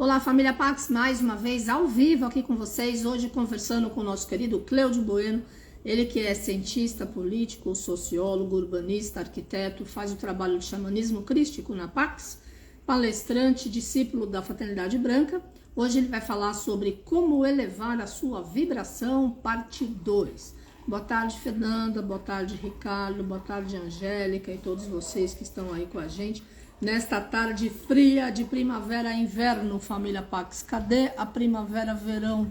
Olá, família Pax, mais uma vez ao vivo aqui com vocês, hoje conversando com o nosso querido Cleudio Bueno, ele que é cientista político, sociólogo, urbanista, arquiteto, faz o trabalho de xamanismo crístico na Pax, palestrante, discípulo da Fraternidade Branca. Hoje ele vai falar sobre como elevar a sua vibração, parte 2. Boa tarde, Fernanda, boa tarde, Ricardo, boa tarde, Angélica e todos vocês que estão aí com a gente. Nesta tarde fria de primavera e inverno, família Pax. Cadê a primavera-verão?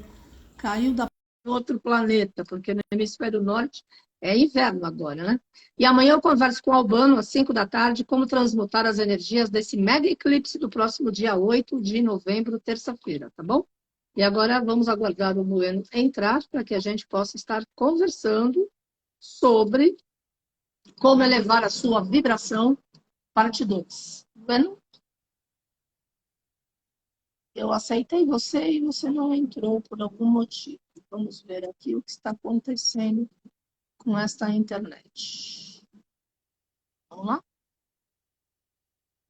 Caiu da outro planeta, porque no hemisfério norte é inverno agora, né? E amanhã eu converso com o Albano às 5 da tarde, como transmutar as energias desse mega eclipse do próximo dia 8 de novembro, terça-feira, tá bom? E agora vamos aguardar o Bueno entrar para que a gente possa estar conversando sobre como elevar a sua vibração, parte 2. Bueno, eu aceitei você e você não entrou por algum motivo. Vamos ver aqui o que está acontecendo com esta internet. Vamos lá?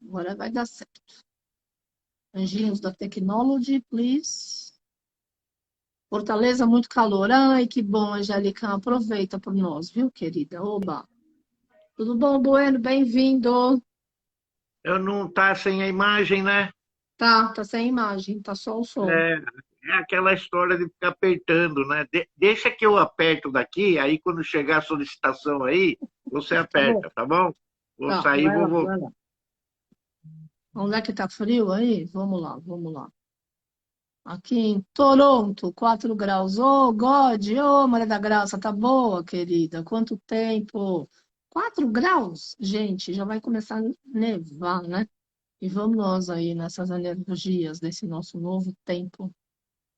Agora vai dar certo. Anjinhos da Technology, please. Fortaleza, muito calor. Ai, que bom, Angélica. Aproveita por nós, viu, querida? Oba. Tudo bom, Bueno? Bem-vindo. Eu não tá sem a imagem, né? Tá sem imagem, tá só o som. É, é aquela história de ficar apertando, né? Deixa que eu aperto daqui, aí quando chegar a solicitação aí, você Tá bom? aperta, tá bom? Vou Tá, sair, vai lá, vou voltar. vai lá. Onde é que tá frio aí? Vamos lá, vamos lá. Aqui em Toronto, 4 graus. Ô, God, ô, Maria da Graça, tá boa, querida? Quanto tempo? 4 graus? Gente, já vai começar a nevar, né? E vamos nós aí nessas energias desse nosso novo tempo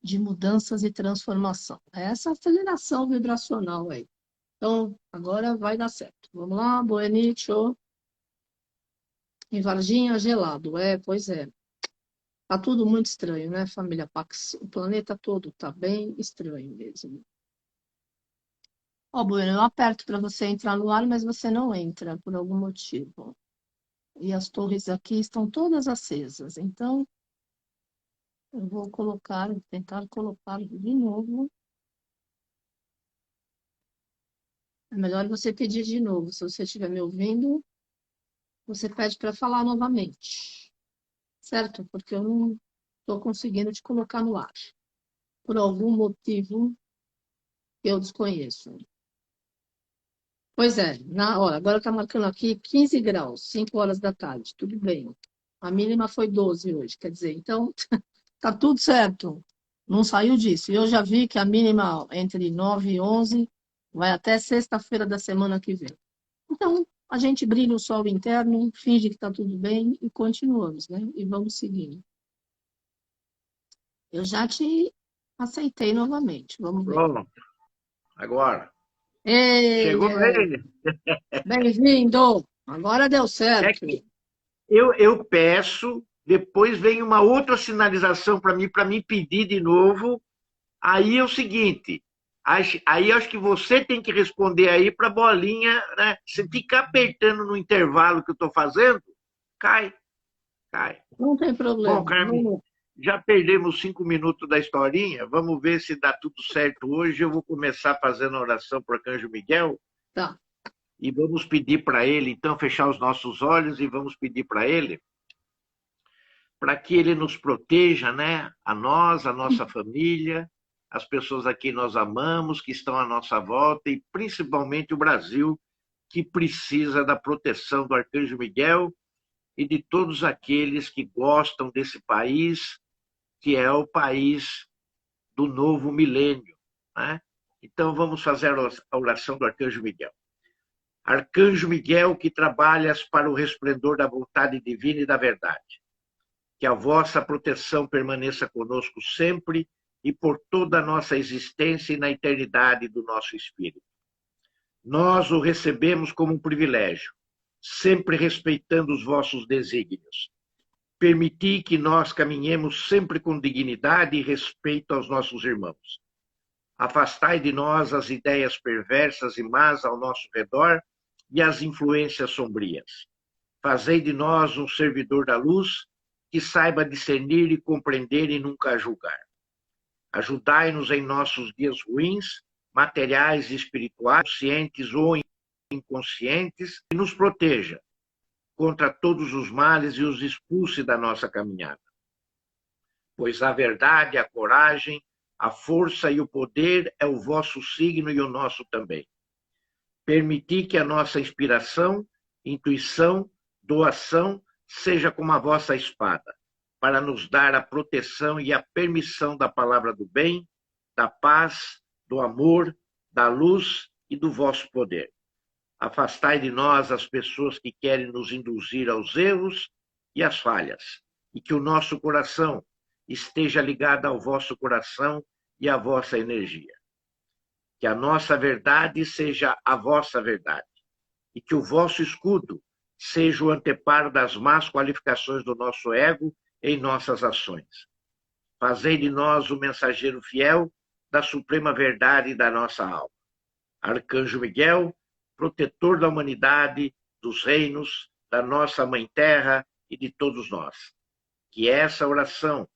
de mudanças e transformação. É essa aceleração vibracional aí. Então, agora vai dar certo. Vamos lá, Boenicio. Em Varginha, gelado. É, pois é. Tá tudo muito estranho, né, família Pax? O planeta todo tá bem estranho mesmo. Ó, Bueno, eu aperto para você entrar no ar, mas você não entra por algum motivo. E as torres aqui estão todas acesas. Então, eu vou tentar colocar de novo. É melhor você pedir de novo. Se você estiver me ouvindo, você pede para falar novamente. Certo? Porque eu não estou conseguindo te colocar no ar. Por algum motivo que eu desconheço. Pois é, na hora, agora está marcando aqui 15 graus, 5 horas da tarde, tudo bem. A mínima foi 12 hoje, quer dizer, então tá tudo certo, não saiu disso. E eu já vi que a mínima entre 9 e 11 vai até sexta-feira da semana que vem. Então, a gente brilha o sol interno, finge que está tudo bem e continuamos, né? E vamos seguindo. Eu já te aceitei novamente, vamos ver. Pronto, agora. Ei, Chegou é, ele. bem-vindo! Agora deu É certo. que eu peço, depois vem uma outra sinalização para mim pedir de novo. Aí é o seguinte, aí acho que você tem que responder aí para a bolinha, né? Se ficar apertando no intervalo que eu estou fazendo, cai, cai. Não tem Bom, problema. Carmen, Vamos. já perdemos 5 minutos da historinha. Vamos ver se dá tudo certo hoje. Eu vou começar fazendo a oração para o Arcanjo Miguel Tá. e vamos pedir para ele, então, fechar os nossos olhos e vamos pedir para ele para que ele nos proteja, né? A nós, a nossa família, as pessoas a quem nós amamos, que estão à nossa volta e principalmente o Brasil, que precisa da proteção do Arcanjo Miguel e de todos aqueles que gostam desse país, que é o país do novo milênio, né? Então vamos fazer a oração do Arcanjo Miguel. Arcanjo Miguel, que trabalhas para o resplendor da vontade divina e da verdade, que a vossa proteção permaneça conosco sempre e por toda a nossa existência e na eternidade do nosso espírito. Nós o recebemos como um privilégio, sempre respeitando os vossos desígnios. Permiti que nós caminhemos sempre com dignidade e respeito aos nossos irmãos. Afastai de nós as ideias perversas e más ao nosso redor e as influências sombrias. Fazei de nós um servidor da luz que saiba discernir e compreender e nunca julgar. Ajudai-nos em nossos dias ruins, materiais e espirituais, conscientes ou inconscientes, e nos proteja contra todos os males e os expulse da nossa caminhada. Pois a verdade, a coragem, a força e o poder é o vosso signo e o nosso também. Permiti que a nossa inspiração, intuição, doação seja como a vossa espada, para nos dar a proteção e a permissão da palavra do bem, da paz, do amor, da luz e do vosso poder. Afastai de nós as pessoas que querem nos induzir aos erros e às falhas, e que o nosso coração esteja ligado ao vosso coração e à vossa energia. Que a nossa verdade seja a vossa verdade, e que o vosso escudo seja o anteparo das más qualificações do nosso ego em nossas ações. Fazei de nós o mensageiro fiel da suprema verdade da nossa alma. Arcanjo Miguel, protetor da humanidade, dos reinos, da nossa Mãe Terra e de todos nós. Que essa oração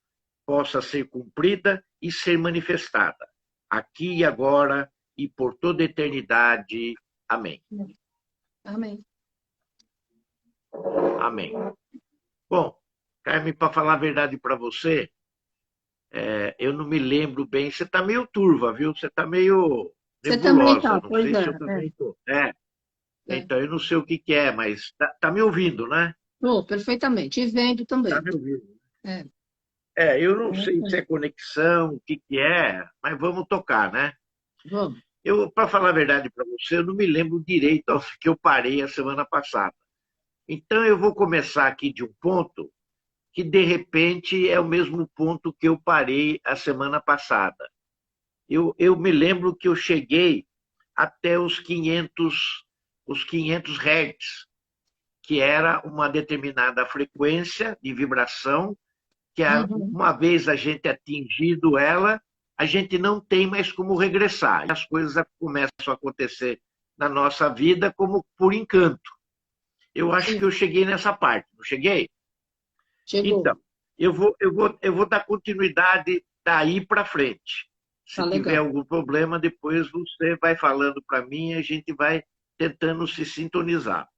possa ser cumprida e ser manifestada, aqui e agora e por toda a eternidade. Amém. Amém. Amém. Bom, Carmen, para falar a verdade para você, eu não me lembro bem. Você está meio turva, viu? Você está meio Você também nebulosa. tá, Não pois sei é. se eu também estou. Então, eu não sei o que é, mas tá me ouvindo, né? Tô, perfeitamente. E vendo também. Está me ouvindo. É. Eu não sei se é conexão, o que é, mas vamos tocar, né? Vamos. Para falar a verdade para você, eu não me lembro direito onde que eu parei a semana passada. Então, eu vou começar aqui de um ponto que, de repente, é o mesmo ponto que eu parei a semana passada. Eu me lembro que eu cheguei até os 500 Hz, que era uma determinada frequência de vibração, que uma vez a gente atingido ela, a gente não tem mais como regressar. As coisas começam a acontecer na nossa vida como por encanto. Eu acho que eu cheguei nessa parte, não cheguei? Chegou. Então, eu vou dar continuidade daí para frente. Se tiver algum problema, depois você vai falando para mim e a gente vai tentando se sintonizar.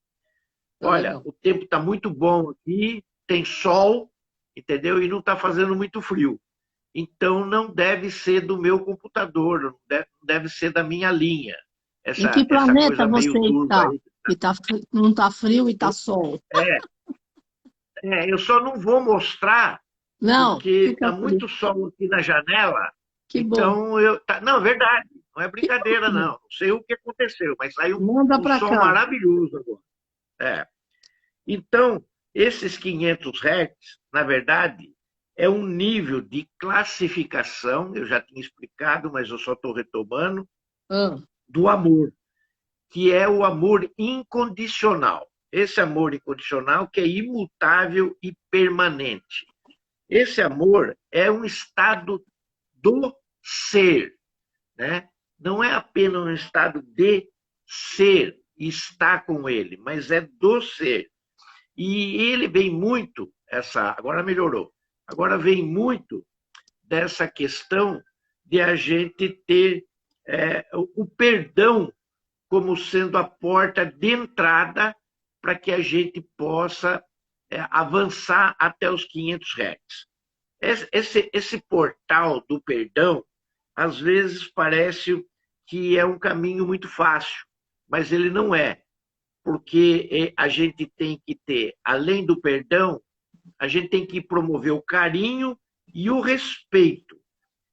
Olha, o tempo está muito bom aqui, tem sol, entendeu? E não está fazendo muito frio. Então, não deve ser do meu computador, não deve ser da minha linha. Em que planeta você está? Aí. Não está frio e está sol. Eu só não vou mostrar, porque está muito sol aqui na janela. Que então, bom. Não, é verdade, não é brincadeira, não. Não sei o que aconteceu, mas saiu um sol cá. maravilhoso agora. Então, esses 500 Hz, na verdade, é um nível de classificação, eu já tinha explicado, mas eu só estou retomando, do amor, que é o amor incondicional. Esse amor incondicional que é imutável e permanente. Esse amor é um estado do ser, né? Não é apenas um estado de ser e estar com ele, mas é do ser. E ele vem muito, agora melhorou, agora vem muito dessa questão de a gente ter o perdão como sendo a porta de entrada para que a gente possa avançar até os 500 Hz. Esse portal do perdão, às vezes parece que é um caminho muito fácil, mas ele não é, porque a gente tem que ter, além do perdão, a gente tem que promover o carinho e o respeito.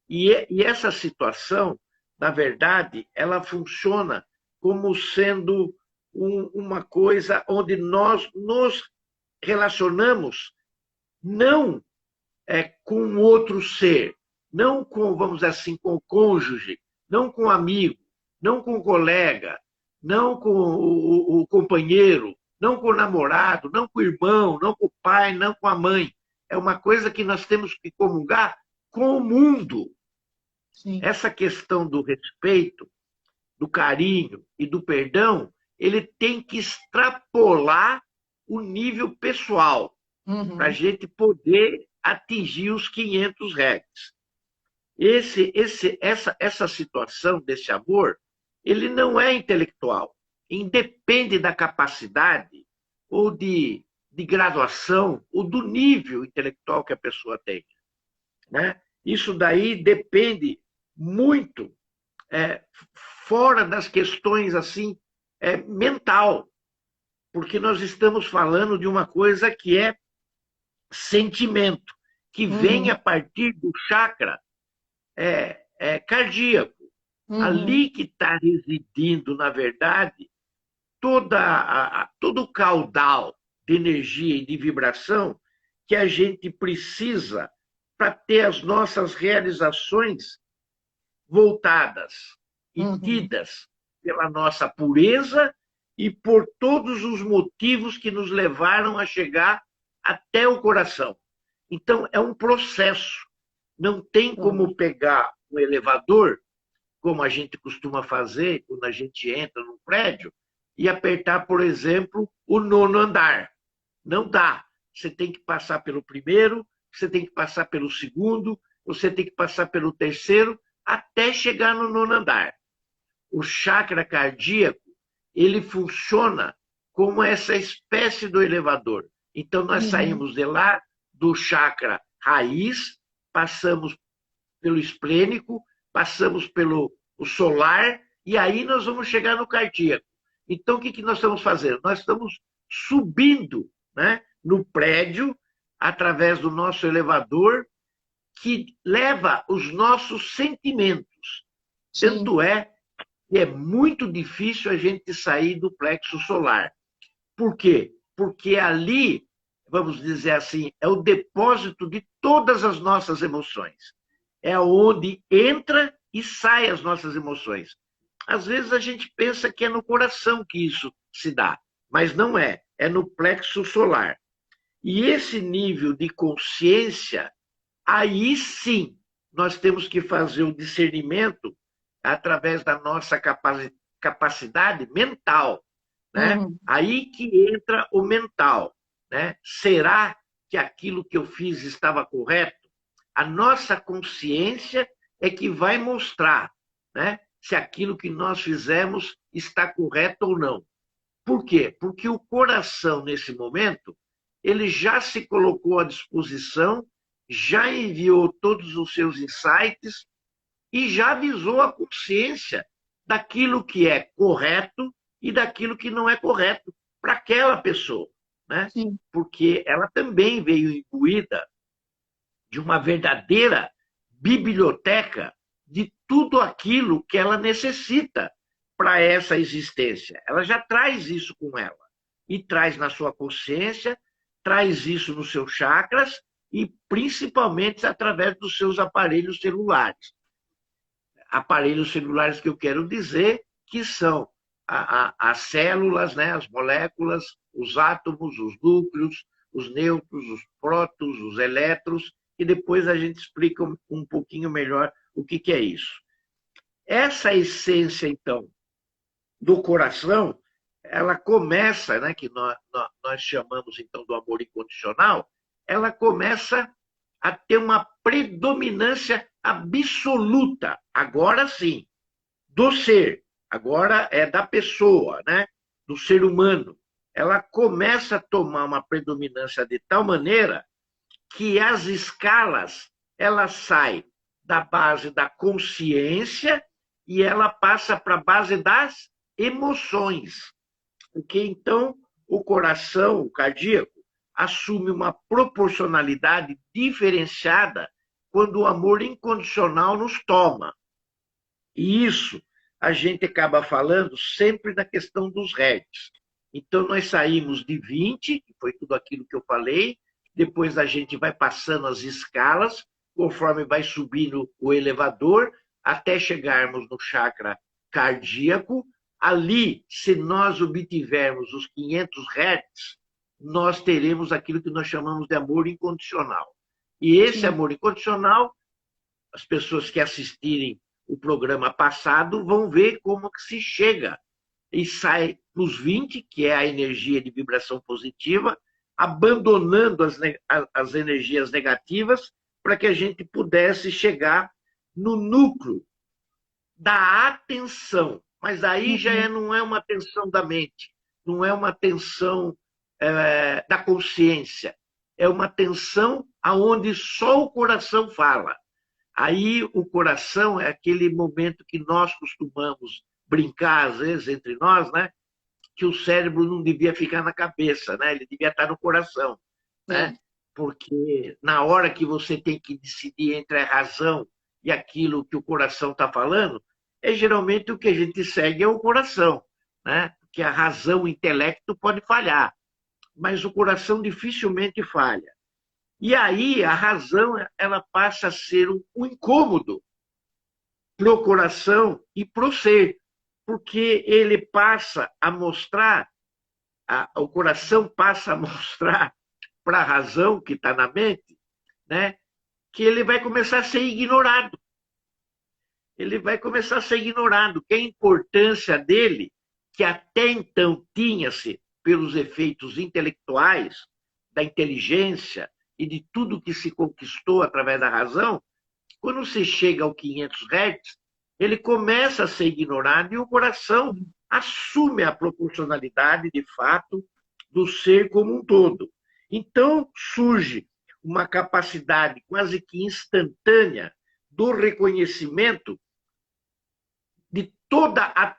E essa situação, na verdade, ela funciona como sendo uma coisa onde nós nos relacionamos não com outro ser, não com, vamos dizer assim, com o cônjuge, não com o amigo, não com o colega, não com o companheiro, não com o namorado, não com o irmão, não com o pai, não com a mãe. É uma coisa que nós temos que comungar com o mundo. Sim. Essa questão do respeito, do carinho e do perdão, ele tem que extrapolar o nível pessoal. para a Uhum. gente poder atingir os 500 Hz. Essa situação desse amor, ele não é intelectual. Independe da capacidade ou de graduação ou do nível intelectual que a pessoa tem, né? Isso daí depende muito é, fora das questões assim mental, porque nós estamos falando de uma coisa que é sentimento, que vem a Uhum. partir do chakra cardíaco. Uhum. Ali que está residindo, na verdade, todo o caudal de energia e de vibração que a gente precisa para ter as nossas realizações voltadas e Uhum. tidas pela nossa pureza e por todos os motivos que nos levaram a chegar até o coração. Então, é um processo. Não tem Uhum. como pegar um elevador, como a gente costuma fazer quando a gente entra num prédio, e apertar, por exemplo, o nono andar. Não dá. Você tem que passar pelo primeiro, você tem que passar pelo segundo, você tem que passar pelo terceiro, até chegar no nono andar. O chakra cardíaco, ele funciona como essa espécie do elevador. Então, nós Uhum. saímos de lá, do chakra raiz, passamos pelo esplênico, passamos pelo o solar, e aí nós vamos chegar no cardíaco. Então, o que nós estamos fazendo? Nós estamos subindo, né, no prédio, através do nosso elevador, que leva os nossos sentimentos. Sim. Tanto é que é muito difícil a gente sair do plexo solar. Por quê? Porque ali, vamos dizer assim, é o depósito de todas as nossas emoções. É onde entra e sai as nossas emoções. Às vezes a gente pensa que é no coração que isso se dá, mas não é. É no plexo solar. E esse nível de consciência, aí sim, nós temos que fazer o discernimento através da nossa capacidade mental, né? Uhum. Aí que entra o mental, né? Será que aquilo que eu fiz estava correto? A nossa consciência é que vai mostrar, né, se aquilo que nós fizemos está correto ou não. Por quê? Porque o coração, nesse momento, ele já se colocou à disposição, já enviou todos os seus insights e já avisou a consciência daquilo que é correto e daquilo que não é correto para aquela pessoa, né? Sim. Porque ela também veio imbuída de uma verdadeira biblioteca de tudo aquilo que ela necessita para essa existência. Ela já traz isso com ela e traz na sua consciência, traz isso nos seus chakras e principalmente através dos seus aparelhos celulares. Aparelhos celulares que eu quero dizer que são as células, né, as moléculas, os átomos, os núcleos, os nêutrons, os prótons, os elétrons, e depois a gente explica um pouquinho melhor o que é isso. Essa essência, então, do coração, ela começa, né, que nós chamamos, então, do amor incondicional, ela começa a ter uma predominância absoluta, agora sim, do ser, agora é da pessoa, né, do ser humano. Ela começa a tomar uma predominância de tal maneira que as escalas ela sai da base da consciência e ela passa para a base das emoções. Porque então o coração, o cardíaco, assume uma proporcionalidade diferenciada quando o amor incondicional nos toma. E isso a gente acaba falando sempre da questão dos hertz. Então, nós saímos de 20, que foi tudo aquilo que eu falei, depois a gente vai passando as escalas, conforme vai subindo o elevador, até chegarmos no chakra cardíaco. Ali, se nós obtivermos os 500 Hz, nós teremos aquilo que nós chamamos de amor incondicional. E esse Sim. amor incondicional, as pessoas que assistirem o programa passado vão ver como que se chega e sai nos 20, que é a energia de vibração positiva, abandonando as energias negativas para que a gente pudesse chegar no núcleo da atenção. Mas aí já não é uma atenção da mente, não é uma atenção da consciência, é uma atenção aonde só o coração fala. Aí o coração é aquele momento que nós costumamos brincar, às vezes, entre nós, né? Que o cérebro não devia ficar na cabeça, né? Ele devia estar no coração, né? Porque na hora que você tem que decidir entre a razão e aquilo que o coração está falando, geralmente o que a gente segue é o coração, né? Porque a razão, o intelecto pode falhar, mas o coração dificilmente falha. E aí a razão ela passa a ser um incômodo pro coração e pro ser, porque ele passa a mostrar, o coração passa a mostrar para a razão que está na mente, né, que ele vai começar a ser ignorado. Ele vai começar a ser ignorado, que a importância dele, que até então tinha-se pelos efeitos intelectuais, da inteligência e de tudo que se conquistou através da razão, quando se chega ao 500 Hz, ele começa a ser ignorado e o coração assume a proporcionalidade, de fato, do ser como um todo. Então, surge uma capacidade quase que instantânea do reconhecimento de toda a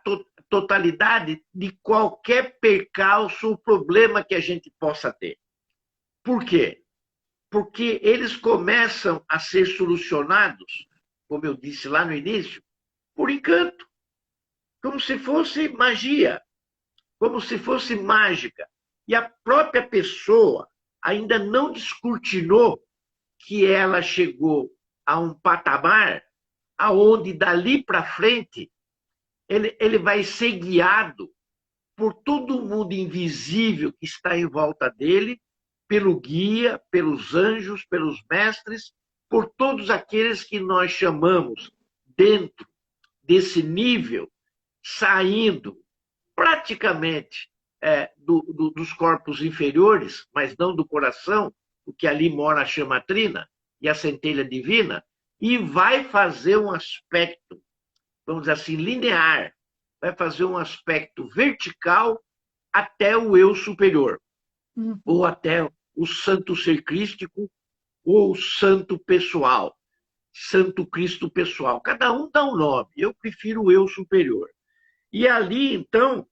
totalidade de qualquer percalço ou problema que a gente possa ter. Por quê? Porque eles começam a ser solucionados, como eu disse lá no início, por encanto, como se fosse magia, como se fosse mágica. E a própria pessoa ainda não descortinou que ela chegou a um patamar aonde dali para frente ele vai ser guiado por todo o mundo invisível que está em volta dele, pelo guia, pelos anjos, pelos mestres, por todos aqueles que nós chamamos dentro desse nível, saindo praticamente dos corpos inferiores, mas não do coração, porque ali mora a chama trina e a centelha divina, e vai fazer um aspecto, vamos dizer assim, linear, vai fazer um aspecto vertical até o eu superior, ou até o santo ser crístico, ou o santo pessoal, santo Cristo pessoal. Cada um dá um nome, eu prefiro o eu superior. E ali, então,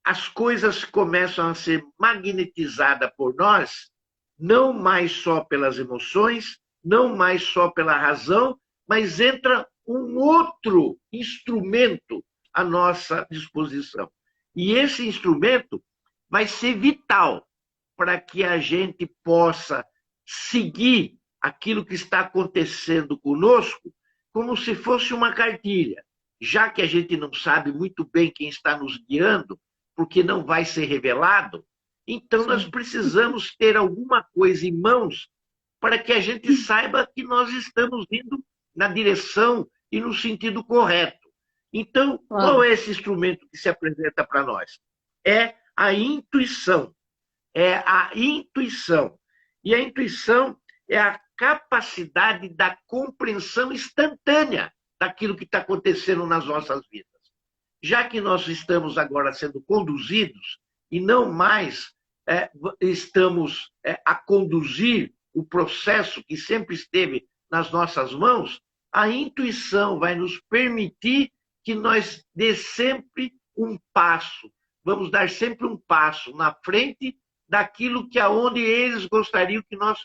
as coisas começam a ser magnetizadas por nós, não mais só pelas emoções, não mais só pela razão, mas entra um outro instrumento à nossa disposição. E esse instrumento vai ser vital para que a gente possa seguir aquilo que está acontecendo conosco como se fosse uma cartilha. Já que a gente não sabe muito bem quem está nos guiando, porque não vai ser revelado, então nós precisamos ter alguma coisa em mãos para que a gente saiba que nós estamos indo na direção e no sentido correto. Então, qual é esse instrumento que se apresenta para nós? É a intuição. É a intuição. E a intuição é a capacidade da compreensão instantânea daquilo que está acontecendo nas nossas vidas. Já que nós estamos agora sendo conduzidos e não mais estamos a conduzir o processo que sempre esteve nas nossas mãos, a intuição vai nos permitir que nós dê sempre um passo, vamos dar sempre um passo na frente daquilo que aonde eles gostariam que nós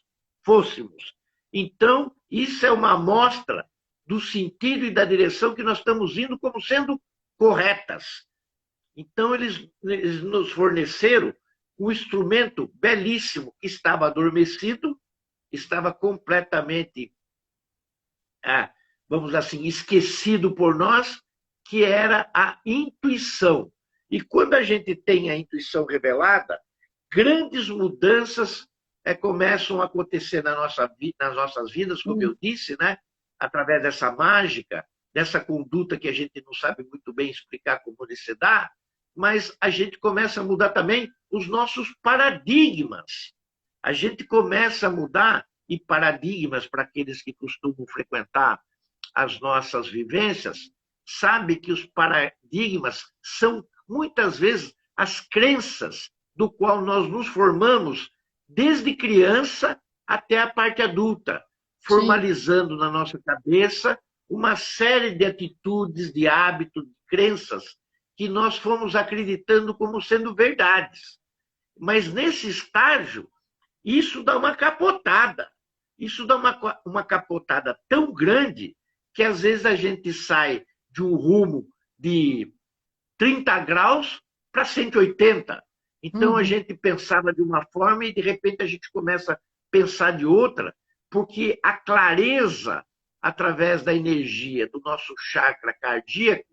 fôssemos. Então, isso é uma amostra do sentido e da direção que nós estamos indo como sendo corretas. Então, eles nos forneceram um instrumento belíssimo que estava adormecido, estava completamente, vamos assim, esquecido por nós, que era a intuição. E quando a gente tem a intuição revelada, grandes mudanças começam a acontecer nas nossas vidas, como eu disse, né? Através dessa mágica, dessa conduta que a gente não sabe muito bem explicar como ele se dá, mas a gente começa a mudar também os nossos paradigmas. A gente começa a mudar, e paradigmas, para aqueles que costumam frequentar as nossas vivências, sabe que os paradigmas são, muitas vezes, as crenças do qual nós nos formamos desde criança até a parte adulta, formalizando na nossa cabeça uma série de atitudes, de hábitos, de crenças que nós fomos acreditando como sendo verdades. Mas nesse estágio, isso dá uma capotada. Isso dá uma capotada tão grande que às vezes a gente sai de um rumo de 30 graus para 180. Então a gente pensava de uma forma e de repente a gente começa a pensar de outra, porque a clareza, através da energia do nosso chakra cardíaco,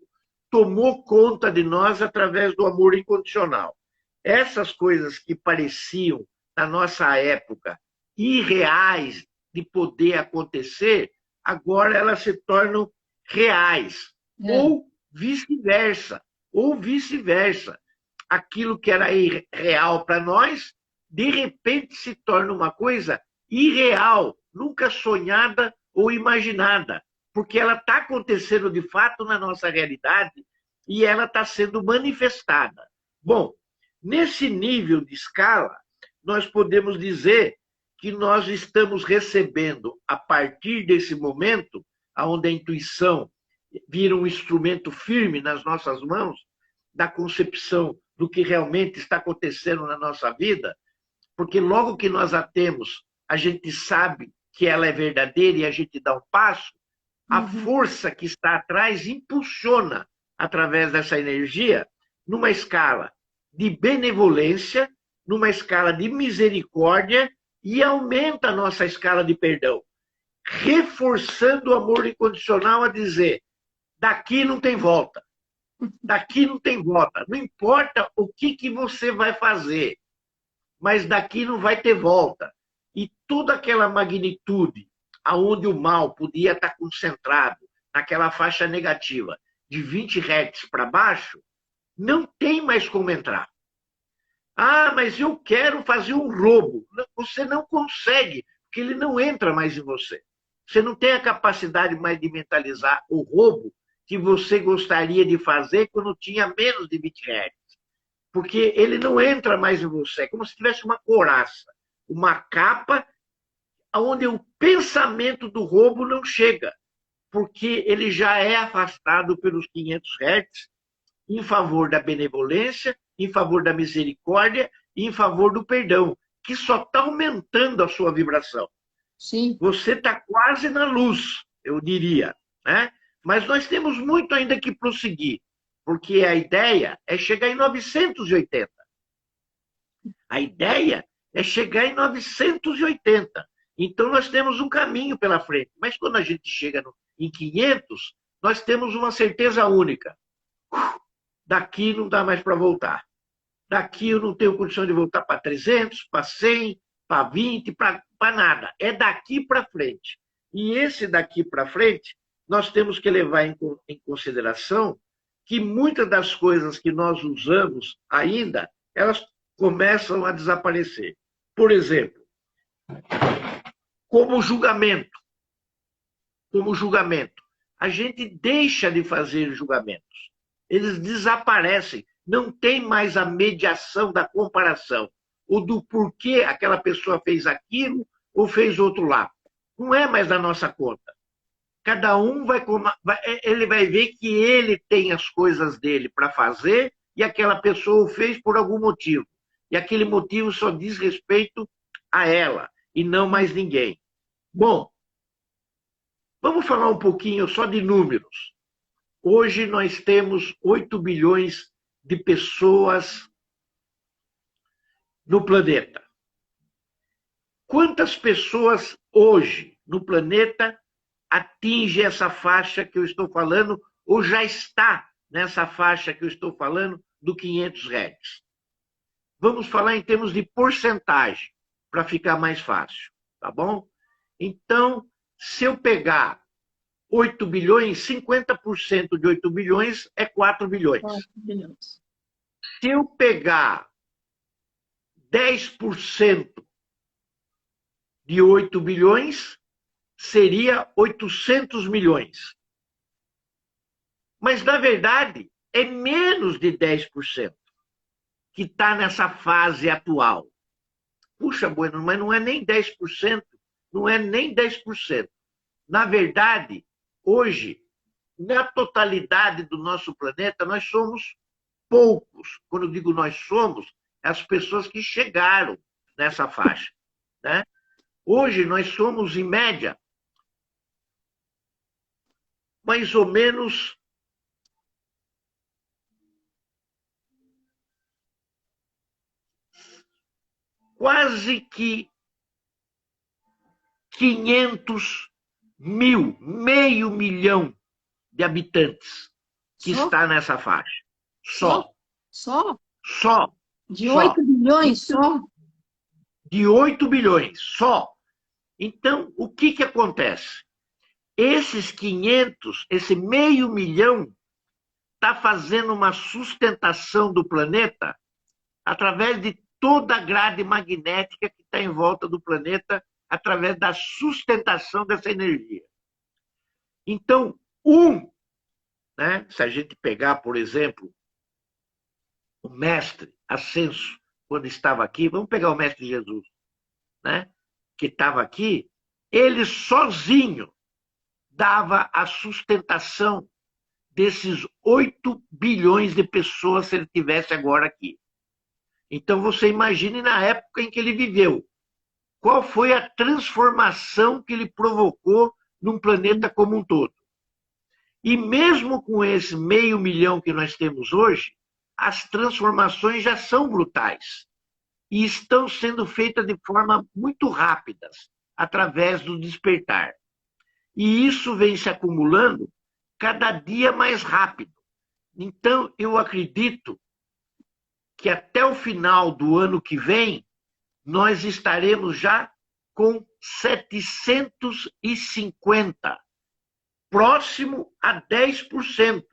tomou conta de nós através do amor incondicional. Essas coisas que pareciam, na nossa época, irreais de poder acontecer, agora elas se tornam reais. Ou vice-versa. Ou vice-versa. Aquilo que era irreal para nós, de repente se torna uma coisa irreal, nunca sonhada ou imaginada, porque ela está acontecendo de fato na nossa realidade e ela está sendo manifestada. Bom, nesse nível de escala, nós podemos dizer que nós estamos recebendo, a partir desse momento, onde a intuição vira um instrumento firme nas nossas mãos, da concepção do que realmente está acontecendo na nossa vida, porque logo que nós a temos, a gente sabe que ela é verdadeira e a gente dá um passo, a força que está atrás impulsiona, através dessa energia, numa escala de benevolência, numa escala de misericórdia, e aumenta a nossa escala de perdão, reforçando o amor incondicional a dizer, daqui não tem volta. Daqui não tem volta. Não importa o que você vai fazer, mas daqui não vai ter volta. E toda aquela magnitude aonde o mal podia estar concentrado naquela faixa negativa de 20 Hz para baixo, não tem mais como entrar. Ah, mas eu quero fazer um roubo. Você não consegue, porque ele não entra mais em você. Você não tem a capacidade mais de mentalizar o roubo que você gostaria de fazer quando tinha menos de 20 Hz. Porque ele não entra mais em você. É como se tivesse uma couraça, uma capa onde o pensamento do roubo não chega, porque ele já é afastado pelos 500 Hz em favor da benevolência, em favor da misericórdia e em favor do perdão, que só está aumentando a sua vibração. Sim. Você está quase na luz, eu diria, né? Mas nós temos muito ainda que prosseguir, porque a ideia é chegar em 980. A ideia é chegar em 980. Então nós temos um caminho pela frente. Mas quando a gente chega em 500, nós temos uma certeza única. Daqui não dá mais para voltar. Daqui eu não tenho condição de voltar para 300, para 100, para 20, para nada. É daqui para frente. E esse daqui para frente, nós temos que levar em consideração que muitas das coisas que nós usamos ainda, elas começam a desaparecer. Por exemplo, como julgamento. Como julgamento. A gente deixa de fazer julgamentos. Eles desaparecem. Não tem mais a mediação da comparação. Ou do porquê aquela pessoa fez aquilo ou fez outro lá. Não é mais da nossa conta. Cada um ele vai ver que ele tem as coisas dele para fazer e aquela pessoa o fez por algum motivo. E aquele motivo só diz respeito a ela e não mais ninguém. Bom, vamos falar um pouquinho só de números. Hoje nós temos 8 bilhões de pessoas no planeta. Quantas pessoas hoje no planeta atinge essa faixa que eu estou falando ou já está nessa faixa que eu estou falando do 500 Hz? Vamos falar em termos de porcentagem, para ficar mais fácil, tá bom? Então, se eu pegar 8 bilhões, 50% de 8 bilhões é 4 bilhões. 4 bilhões. Se eu pegar 10% de 8 bilhões, seria 800 milhões. Mas, na verdade, é menos de 10% que está nessa fase atual. Puxa, Bueno, mas não é nem 10%, não é nem 10%. Na verdade, hoje, na totalidade do nosso planeta, nós somos poucos. Quando eu digo nós somos, as pessoas que chegaram nessa faixa, né? Hoje nós somos, em média, mais ou menos quase que 500 mil, meio milhão de habitantes que está nessa faixa. Só. Só? Só. De 8 bilhões só? De 8 bilhões, só. Então, o que acontece? Esses 500, esse meio milhão, está fazendo uma sustentação do planeta através de toda a grade magnética que está em volta do planeta, através da sustentação dessa energia. Então, né, se a gente pegar, por exemplo, o mestre Ascenso, quando estava aqui, vamos pegar o mestre Jesus, né, que estava aqui, ele sozinho dava a sustentação desses 8 bilhões de pessoas se ele tivesse agora aqui. Então, você imagine na época em que ele viveu. Qual foi a transformação que ele provocou num planeta como um todo? E mesmo com esse meio milhão que nós temos hoje, as transformações já são brutais. E estão sendo feitas de forma muito rápida, através do despertar. E isso vem se acumulando cada dia mais rápido. Então, eu acredito que até o final do ano que vem, nós estaremos já com 750, próximo a 10%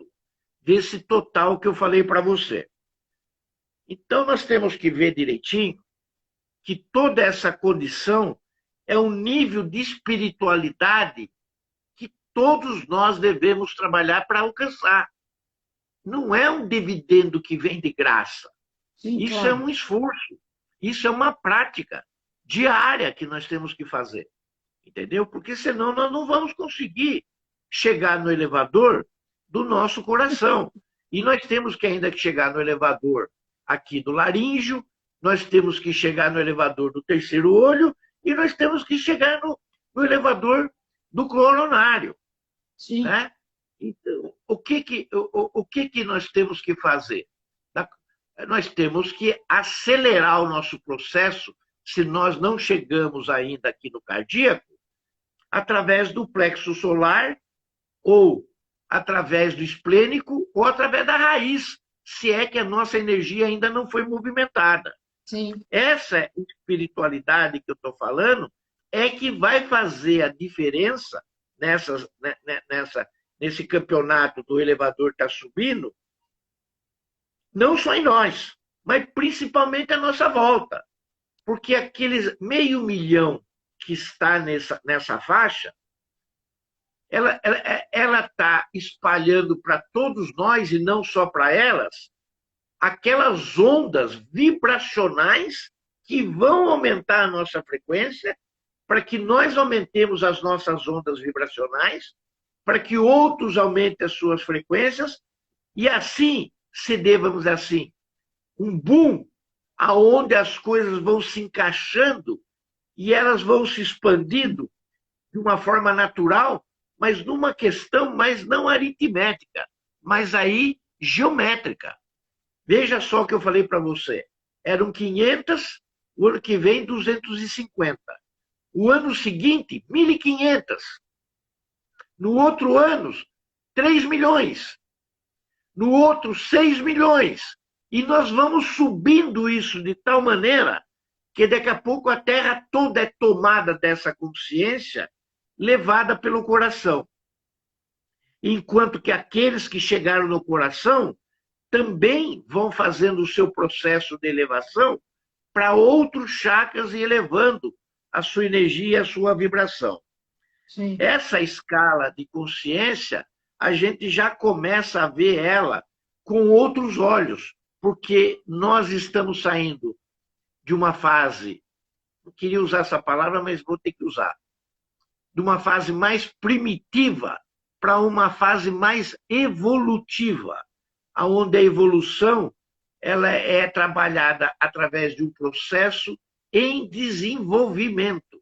desse total que eu falei para você. Então, nós temos que ver direitinho que toda essa condição é um nível de espiritualidade que todos nós devemos trabalhar para alcançar. Não é um dividendo que vem de graça. Sim, isso claro. É um esforço. Isso é uma prática diária que nós temos que fazer. Entendeu? Porque senão nós não vamos conseguir chegar no elevador do nosso coração. E nós temos que ainda chegar no elevador aqui do laríngeo, nós temos que chegar no elevador do terceiro olho e nós temos que chegar no elevador do coronário. Sim. Né? Então, o que nós temos que fazer? Nós temos que acelerar o nosso processo, se nós não chegamos ainda aqui no cardíaco, através do plexo solar, ou através do esplênico, ou através da raiz, se é que a nossa energia ainda não foi movimentada. Sim. Essa espiritualidade que eu estou falando é que vai fazer a diferença nesse campeonato do elevador está subindo, não só em nós, mas principalmente à nossa volta. Porque aqueles meio milhão que está nessa faixa, ela está espalhando para todos nós, e não só para elas, aquelas ondas vibracionais que vão aumentar a nossa frequência, para que nós aumentemos as nossas ondas vibracionais, para que outros aumentem as suas frequências, e assim se dê, vamos dizer assim, um boom, aonde as coisas vão se encaixando e elas vão se expandindo de uma forma natural, mas numa questão, mas não aritmética, mas aí geométrica. Veja só o que eu falei para você. Eram 500, o ano que vem 250. O ano seguinte, 1.500. No outro ano, 3 milhões. No outro, 6 milhões. E nós vamos subindo isso de tal maneira que daqui a pouco a Terra toda é tomada dessa consciência, levada pelo coração. Enquanto que aqueles que chegaram no coração também vão fazendo o seu processo de elevação para outros chakras e elevando a sua energia e a sua vibração. Sim. Essa escala de consciência, a gente já começa a ver ela com outros olhos, porque nós estamos saindo de uma fase, não queria usar essa palavra, mas vou ter que usar, de uma fase mais primitiva para uma fase mais evolutiva, onde a evolução ela é trabalhada através de um processo em desenvolvimento.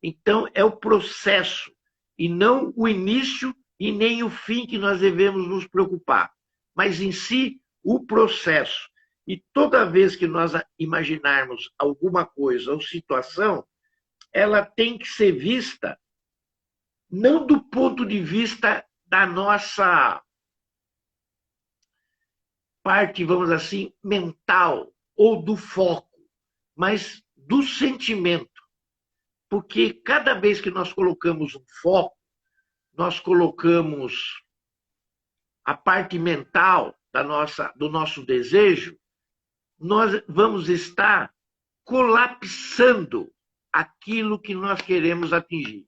Então, é o processo, e não o início e nem o fim que nós devemos nos preocupar, mas em si o processo. E toda vez que nós imaginarmos alguma coisa ou situação, ela tem que ser vista não do ponto de vista da nossa parte, vamos assim, mental ou do foco, mas do sentimento. Porque cada vez que nós colocamos um foco, nós colocamos a parte mental do nosso desejo, nós vamos estar colapsando aquilo que nós queremos atingir.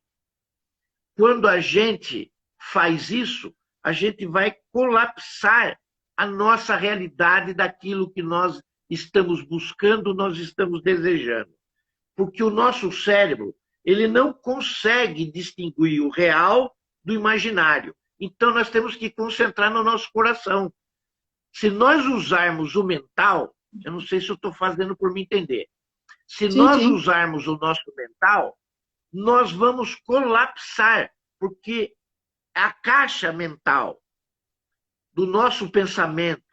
Quando a gente faz isso, a gente vai colapsar a nossa realidade daquilo que nós estamos buscando, nós estamos desejando. Porque o nosso cérebro, ele não consegue distinguir o real do imaginário. Então, nós temos que concentrar no nosso coração. Se nós usarmos o mental, eu não sei se eu estou fazendo por me entender, se nós usarmos o nosso mental, nós vamos colapsar, porque a caixa mental do nosso pensamento,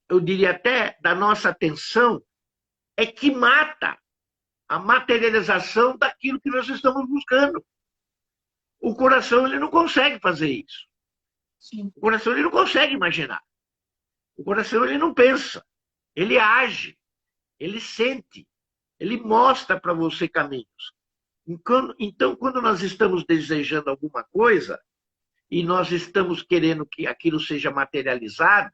eu diria até da nossa atenção, é que mata a materialização daquilo que nós estamos buscando. O coração ele não consegue fazer isso. Sim. O coração ele não consegue imaginar. O coração ele não pensa. Ele age. Ele sente. Ele mostra para você caminhos. Então, quando nós estamos desejando alguma coisa e nós estamos querendo que aquilo seja materializado,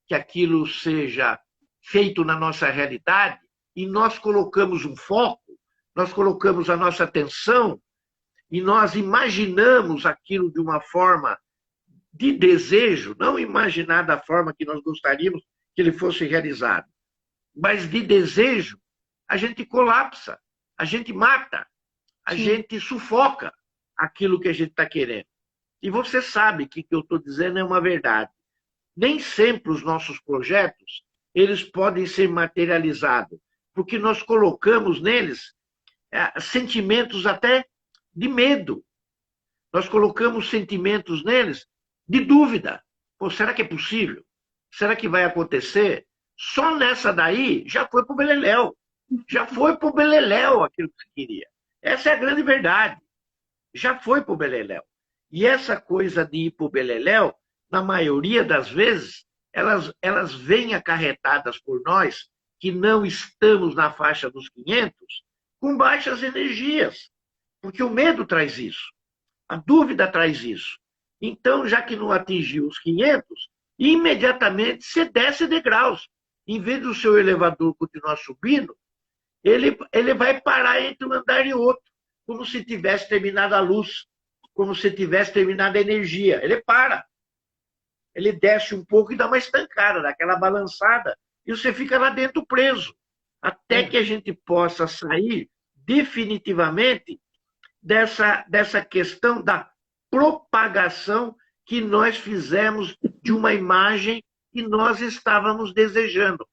que aquilo seja feito na nossa realidade, e nós colocamos um foco, nós colocamos a nossa atenção e nós imaginamos aquilo de uma forma de desejo, não imaginar da forma que nós gostaríamos que ele fosse realizado, mas de desejo, a gente colapsa, a gente mata, a gente sufoca aquilo que a gente está querendo. E você sabe que o que eu estou dizendo é uma verdade. Nem sempre os nossos projetos eles podem ser materializados, porque nós colocamos neles sentimentos até de medo. Nós colocamos sentimentos neles de dúvida. Pô, será que é possível? Será que vai acontecer? Só nessa daí já foi pro beleléu. Já foi pro beleléu aquilo que você queria. Essa é a grande verdade. Já foi pro beleléu. E essa coisa de ir pro beleléu, na maioria das vezes, elas vêm acarretadas por nós, que não estamos na faixa dos 500, com baixas energias. Porque o medo traz isso. A dúvida traz isso. Então, já que não atingiu os 500, imediatamente você desce degraus. Em vez do seu elevador continuar subindo, ele vai parar entre um andar e outro, como se tivesse terminado a luz, como se tivesse terminado a energia. Ele para. Ele desce um pouco e dá uma estancada, dá aquela balançada, e você fica lá dentro preso. Até que a gente possa sair definitivamente dessa questão da propagação que nós fizemos de uma imagem que nós estávamos desejando.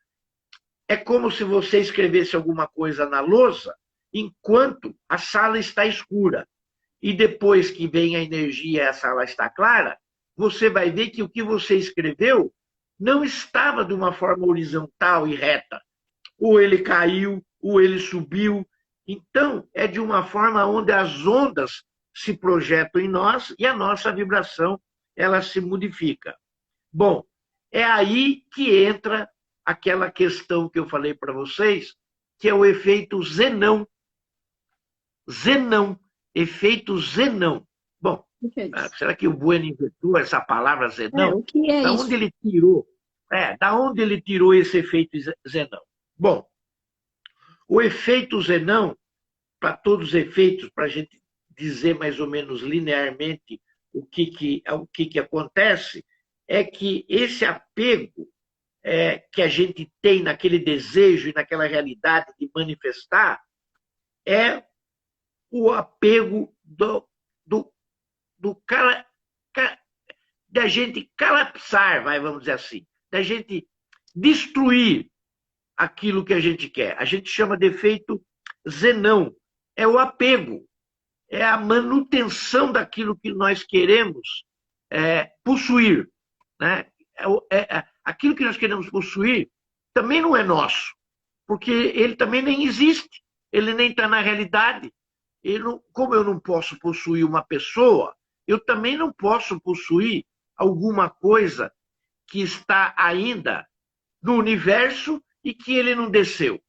É como se você escrevesse alguma coisa na lousa enquanto a sala está escura. E depois que vem a energia e a sala está clara, você vai ver que o que você escreveu não estava de uma forma horizontal e reta. Ou ele caiu, ou ele subiu. Então, é de uma forma onde as ondas se projetam em nós e a nossa vibração ela se modifica. Bom, é aí que entra aquela questão que eu falei para vocês, que é o efeito Zenão. Zenão, efeito Zenão. Bom, será que o Bueno inventou essa palavra Zenão? O que é da isso? onde ele tirou? Da onde ele tirou esse efeito Zenão? Bom, o efeito Zenão, para todos os efeitos, para a gente dizer mais ou menos linearmente o que acontece, é que esse apego que a gente tem naquele desejo e naquela realidade de manifestar é o apego do cara, da gente colapsar, vamos dizer assim, da gente destruir aquilo que a gente quer. A gente chama de efeito Zenão. É o apego, é a manutenção daquilo que nós queremos possuir. Né? Aquilo que nós queremos possuir também não é nosso, porque ele também nem existe, ele nem está na realidade. Como eu não posso possuir uma pessoa, eu também não posso possuir alguma coisa que está ainda no universo e que ele não desceu.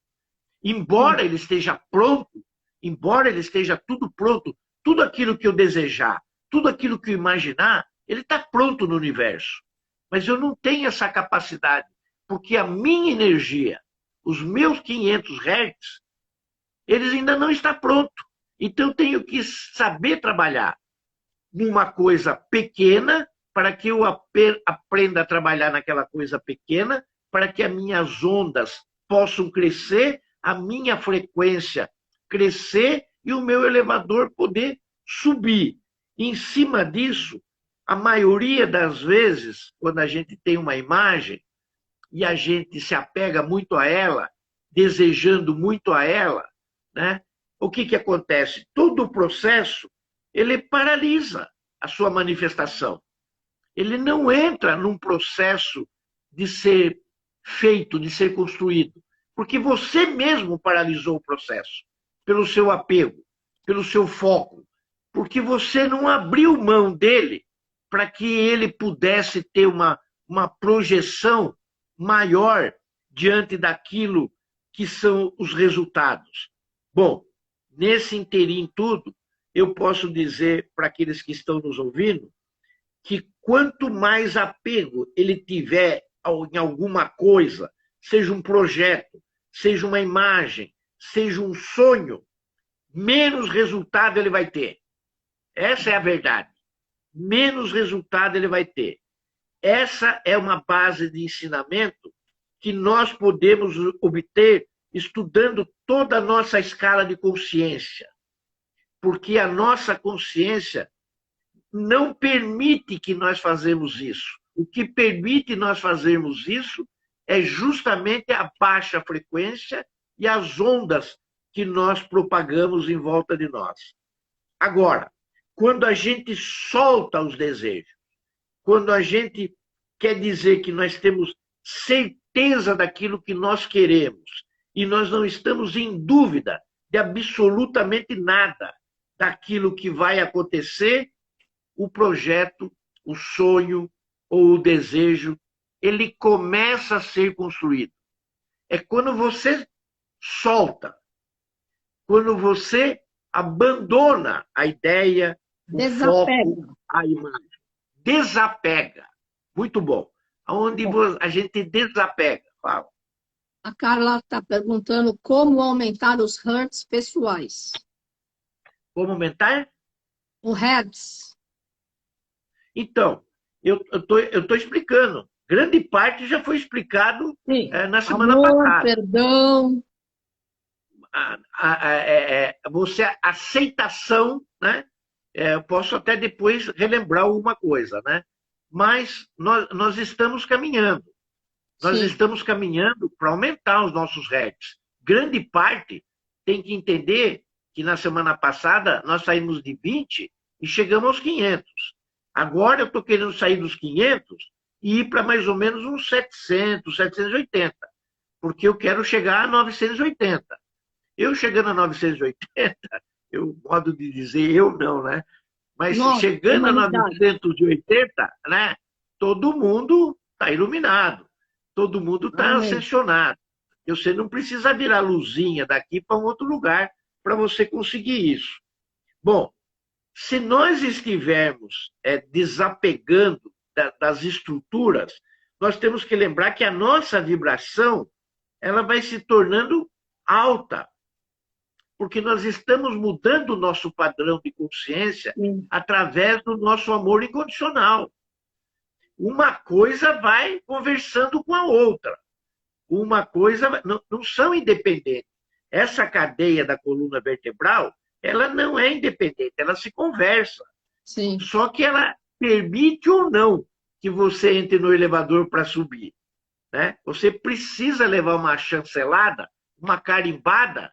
Embora ele esteja pronto, embora ele esteja tudo pronto, tudo aquilo que eu desejar, tudo aquilo que eu imaginar, ele está pronto no universo. Mas eu não tenho essa capacidade, porque a minha energia, os meus 500 Hz, eles ainda não estão prontos. Então eu tenho que saber trabalhar numa coisa pequena, para que eu aprenda a trabalhar naquela coisa pequena, para que as minhas ondas possam crescer, a minha frequência crescer e o meu elevador poder subir. Em cima disso, a maioria das vezes, quando a gente tem uma imagem e a gente se apega muito a ela, desejando muito a ela, né? O que acontece? Todo o processo, ele paralisa a sua manifestação. Ele não entra num processo de ser feito, de ser construído, porque você mesmo paralisou o processo, pelo seu apego, pelo seu foco, porque você não abriu mão dele para que ele pudesse ter uma projeção maior diante daquilo que são os resultados. Bom, nesse interim tudo, eu posso dizer para aqueles que estão nos ouvindo que quanto mais apego ele tiver em alguma coisa, seja um projeto, seja uma imagem, seja um sonho, menos resultado ele vai ter. Essa é a verdade. Menos resultado ele vai ter. Essa é uma base de ensinamento que nós podemos obter estudando toda a nossa escala de consciência. Porque a nossa consciência não permite que nós fazemos isso. O que permite nós fazermos isso é justamente a baixa frequência e as ondas que nós propagamos em volta de nós. Agora, quando a gente solta os desejos, quando a gente quer dizer que nós temos certeza daquilo que nós queremos e nós não estamos em dúvida de absolutamente nada daquilo que vai acontecer, o projeto, o sonho ou o desejo, ele começa a ser construído. É quando você solta, quando você abandona a ideia, o foco, a imagem. Desapega. Muito bom. Onde a gente desapega. Fala. A Carla está perguntando como aumentar os hertz pessoais. Como aumentar? O hertz. Então, eu estou explicando. Grande parte já foi explicado na semana passada. Perdão. Você, aceitação, né? Eu posso até depois relembrar alguma coisa, né? Mas nós estamos caminhando. Nós estamos caminhando para aumentar os nossos hertz. Grande parte tem que entender que na semana passada nós saímos de 20 e chegamos aos 500. Agora eu estou querendo sair dos 500 e ir para mais ou menos uns 700, 780, porque eu quero chegar a 980. Eu chegando a 980, modo de dizer, eu não, né? Mas chegando a 980, né? Todo mundo está iluminado, todo mundo está ascensionado. Você não precisa virar luzinha daqui para um outro lugar para você conseguir isso. Bom, se nós estivermos desapegando das estruturas, nós temos que lembrar que a nossa vibração ela vai se tornando alta, porque nós estamos mudando o nosso padrão de consciência através do nosso amor incondicional. Uma coisa vai conversando com a outra. Uma coisa... Não são independentes. Essa cadeia da coluna vertebral, ela não é independente, ela se conversa. Sim. Só que ela permite ou não que você entre no elevador para subir. Né? Você precisa levar uma chancelada, uma carimbada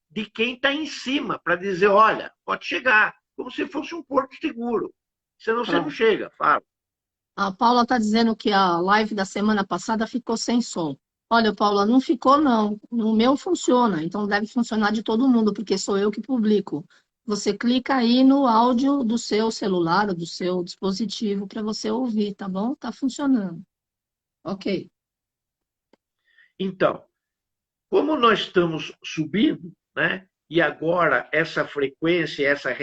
de quem está em cima, para dizer, olha, pode chegar, como se fosse um porto seguro. Senão você não chega, fala. A Paula está dizendo que a live da semana passada ficou sem som. Olha, Paula, não ficou não. No meu funciona, então deve funcionar de todo mundo, porque sou eu que publico. Você clica aí no áudio do seu celular ou do seu dispositivo para você ouvir, tá bom? Tá funcionando. Ok. Então, como nós estamos subindo, né? E agora essa frequência, essa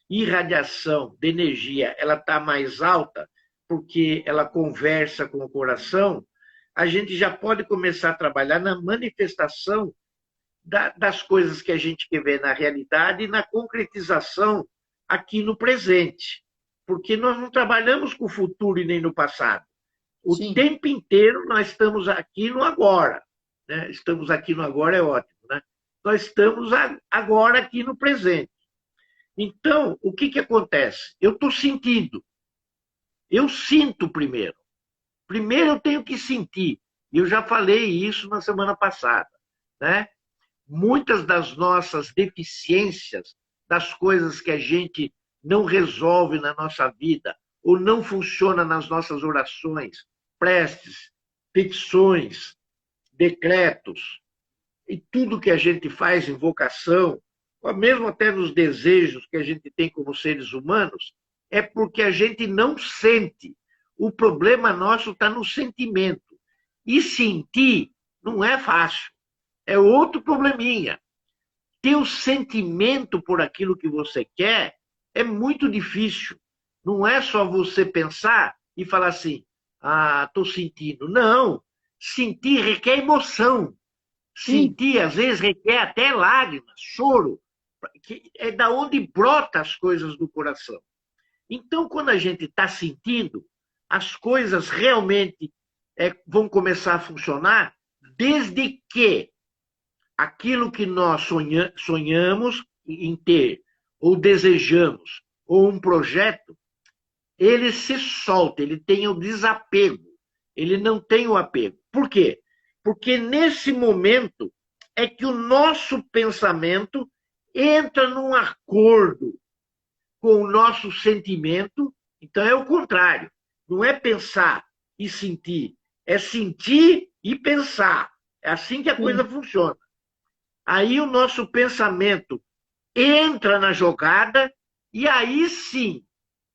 irradiação de energia, ela está mais alta, porque ela conversa com o coração, a gente já pode começar a trabalhar na manifestação das coisas que a gente quer ver na realidade e na concretização aqui no presente. Porque nós não trabalhamos com o futuro e nem no passado. O Sim. tempo inteiro nós estamos aqui no agora. Né? Estamos aqui no agora é ótimo. Né? Nós estamos agora aqui no presente. Então, o que acontece? Eu estou sentindo. Eu sinto primeiro. Primeiro eu tenho que sentir. Eu já falei isso na semana passada. Né? Muitas das nossas deficiências, das coisas que a gente não resolve na nossa vida, ou não funciona nas nossas orações, preces, petições, decretos, e tudo que a gente faz, invocação, ou mesmo até nos desejos que a gente tem como seres humanos, é porque a gente não sente. O problema nosso está no sentimento. E sentir não é fácil. É outro probleminha. Ter o sentimento por aquilo que você quer é muito difícil. Não é só você pensar e falar assim, estou sentindo. Não. Sentir requer emoção. Sentir, às vezes, requer até lágrimas, choro. Que é da onde brota as coisas do coração. Então, quando a gente está sentindo, as coisas realmente vão começar a funcionar, desde que aquilo que nós sonhamos em ter, ou desejamos, ou um projeto, ele se solta, ele tem o desapego, ele não tem o apego. Por quê? Porque nesse momento é que o nosso pensamento entra num acordo com o nosso sentimento. Então é o contrário, não é pensar e sentir, é sentir e pensar. É assim que a coisa funciona. Aí o nosso pensamento entra na jogada e aí sim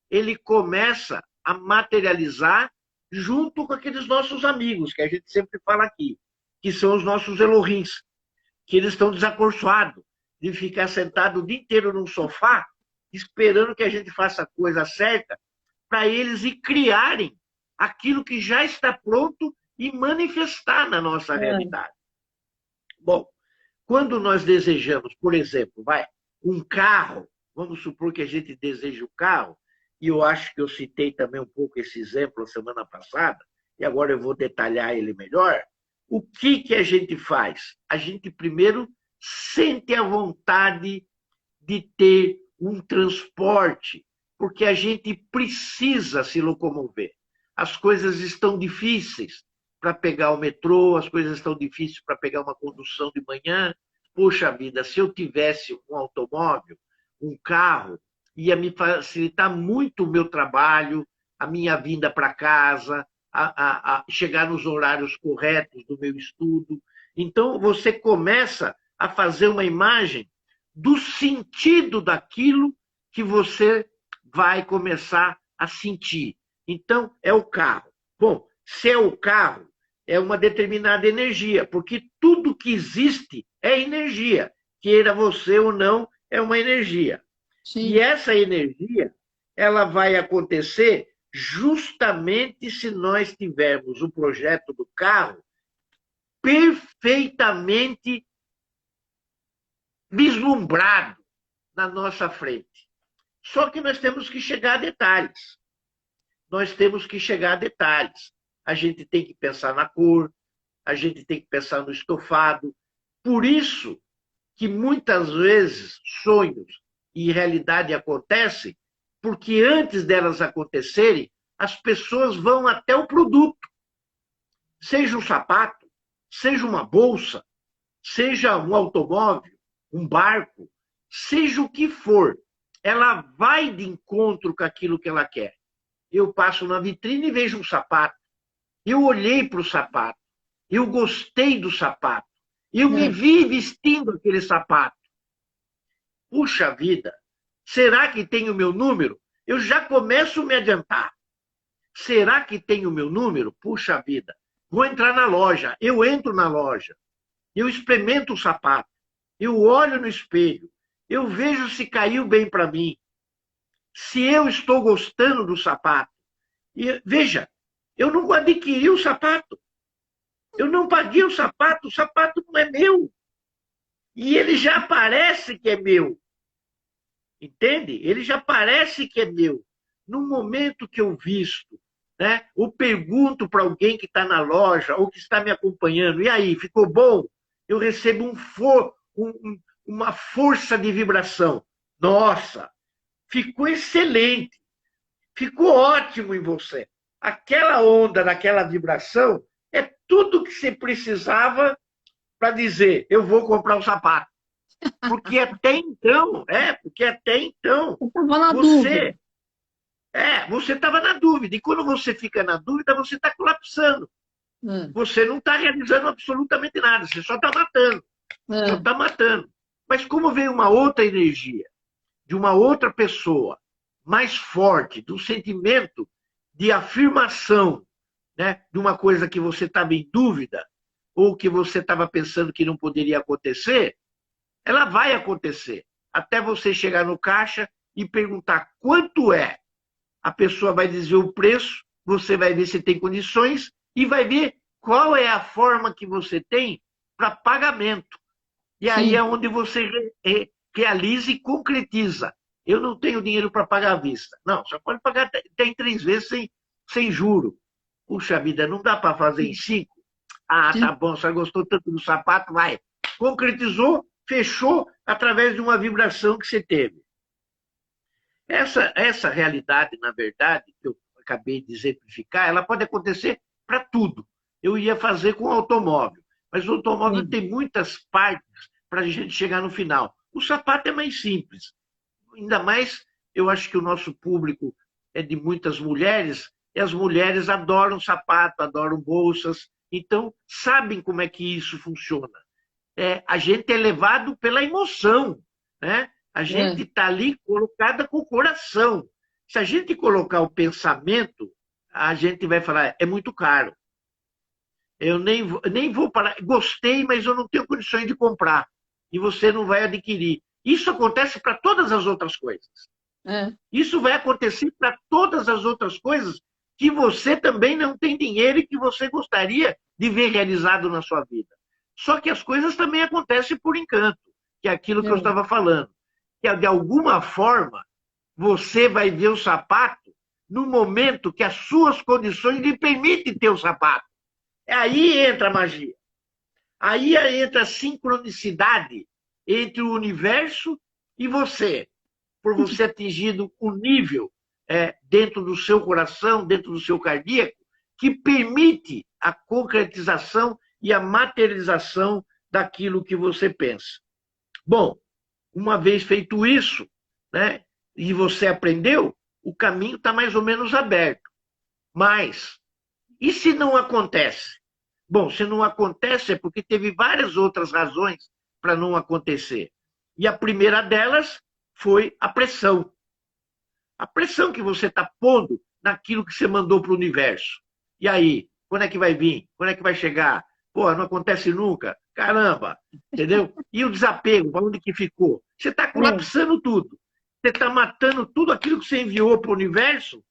ele começa a materializar junto com aqueles nossos amigos, que a gente sempre fala aqui, que são os nossos Elohims, que eles estão desacorçoados de ficar sentado o dia inteiro num sofá esperando que a gente faça a coisa certa para eles ir criarem aquilo que já está pronto e manifestar na nossa realidade. Bom, quando nós desejamos, por exemplo, um carro, vamos supor que a gente deseja um carro, e eu acho que eu citei também um pouco esse exemplo a semana passada, e agora eu vou detalhar ele melhor. O que a gente faz? A gente primeiro sente a vontade de ter um transporte, porque a gente precisa se locomover. As coisas estão difíceis para pegar o metrô, as coisas estão difíceis para pegar uma condução de manhã. Poxa vida, se eu tivesse um automóvel, um carro, ia me facilitar muito o meu trabalho, a minha vinda para casa, a chegar nos horários corretos do meu estudo. Então, você começa a fazer uma imagem do sentido daquilo que você vai começar a sentir. Então, é o carro. Bom, se é o carro, é uma determinada energia, porque tudo que existe é energia. Queira você ou não, é uma energia. Sim. E essa energia, ela vai acontecer justamente se nós tivermos o projeto do carro perfeitamente vislumbrado na nossa frente. Só que nós temos que chegar a detalhes. Nós temos que chegar a detalhes. A gente tem que pensar na cor, a gente tem que pensar no estofado. Por isso que muitas vezes sonhos e realidade acontecem, porque antes delas acontecerem, as pessoas vão até o produto. Seja um sapato, seja uma bolsa, seja um automóvel, um barco, seja o que for, ela vai de encontro com aquilo que ela quer. Eu passo na vitrine e vejo um sapato. Eu olhei para o sapato. Eu gostei do sapato. Eu me vi vestindo aquele sapato. Puxa vida, será que tem o meu número? Eu já começo a me adiantar. Será que tem o meu número? Puxa vida, vou entrar na loja. Eu entro na loja. Eu experimento o sapato. Eu olho no espelho. Eu vejo se caiu bem para mim. Se eu estou gostando do sapato. E, veja, eu não adquiri o sapato. Eu não paguei o sapato não é meu. E ele já parece que é meu. Entende? Ele já parece que é meu. No momento que eu visto, né, ou pergunto para alguém que está na loja ou que está me acompanhando, e aí, ficou bom? Eu recebo uma força de vibração. Nossa, ficou excelente. Ficou ótimo em você. Aquela onda, daquela vibração, é tudo que você precisava para dizer, eu vou comprar um sapato. Porque até então, você estava na dúvida. E quando você fica na dúvida, você está colapsando. Você não está realizando absolutamente nada, você só está matando. Só está matando. Mas como veio uma outra energia, de uma outra pessoa, mais forte, do sentimento de afirmação, né, de uma coisa que você estava em dúvida, ou que você estava pensando que não poderia acontecer, ela vai acontecer. Até você chegar no caixa e perguntar quanto é. A pessoa vai dizer o preço, você vai ver se tem condições e vai ver qual é a forma que você tem para pagamento. E aí Sim. é onde você realiza e concretiza. Eu não tenho dinheiro para pagar à vista. Não, só pode pagar até em 3 vezes sem juro. Puxa vida, não dá para fazer em 5? Ah, tá bom, você gostou tanto do sapato, vai. Concretizou, fechou através de uma vibração que você teve. Essa realidade, na verdade, que eu acabei de exemplificar, ela pode acontecer para tudo. Eu ia fazer com o automóvel, mas o automóvel tem muitas partes para a gente chegar no final. O sapato é mais simples. Ainda mais, eu acho que o nosso público é de muitas mulheres, e as mulheres adoram sapato, adoram bolsas, então sabem como é que isso funciona. A gente é levado pela emoção, né? A gente está ali colocada com o coração. Se a gente colocar o pensamento, a gente vai falar, é muito caro. Eu nem vou parar. Gostei, mas eu não tenho condições de comprar. E você não vai adquirir. Isso acontece para todas as outras coisas. Isso vai acontecer para todas as outras coisas que você também não tem dinheiro e que você gostaria de ver realizado na sua vida. Só que as coisas também acontecem por encanto, que é aquilo que eu estava falando. Que, de alguma forma, você vai ver o sapato no momento que as suas condições lhe permitem ter o sapato. Aí entra a magia. Aí entra a sincronicidade entre o universo e você, por você atingido um nível dentro do seu coração, dentro do seu cardíaco, que permite a concretização e a materialização daquilo que você pensa. Bom, uma vez feito isso, né, e você aprendeu, o caminho está mais ou menos aberto. Mas, e se não acontece? Bom, se não acontece é porque teve várias outras razões para não acontecer. E a primeira delas foi a pressão. A pressão que você está pondo naquilo que você mandou para o universo. E aí, quando é que vai vir? Quando é que vai chegar? Pô, não acontece nunca. Caramba, entendeu? E o desapego, para onde que ficou? Você está colapsando tudo. Você está matando tudo aquilo que você enviou para o universo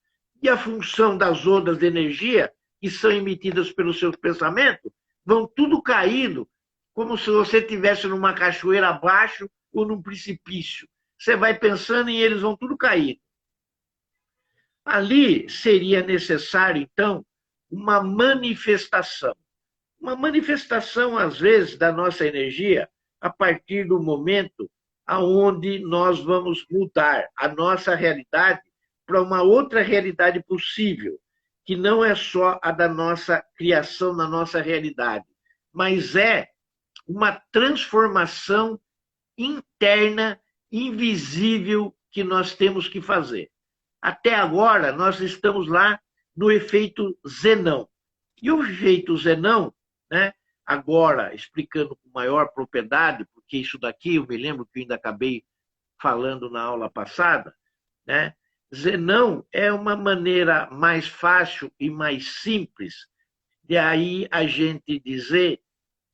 e a função das ondas de energia que são emitidas pelos seus pensamentos vão tudo caindo, como se você estivesse numa cachoeira abaixo ou num precipício. Você vai pensando e eles vão tudo cair. Ali seria necessário, então, uma manifestação. Uma manifestação, às vezes, da nossa energia a partir do momento aonde nós vamos mudar a nossa realidade para uma outra realidade possível, que não é só a da nossa criação na nossa realidade, mas é uma transformação interna, invisível, que nós temos que fazer. Até agora, nós estamos lá no efeito Zenão. E o efeito Zenão, né, agora, explicando com maior propriedade, porque isso daqui eu me lembro que eu ainda acabei falando na aula passada, né? Zenão é uma maneira mais fácil e mais simples de aí a gente dizer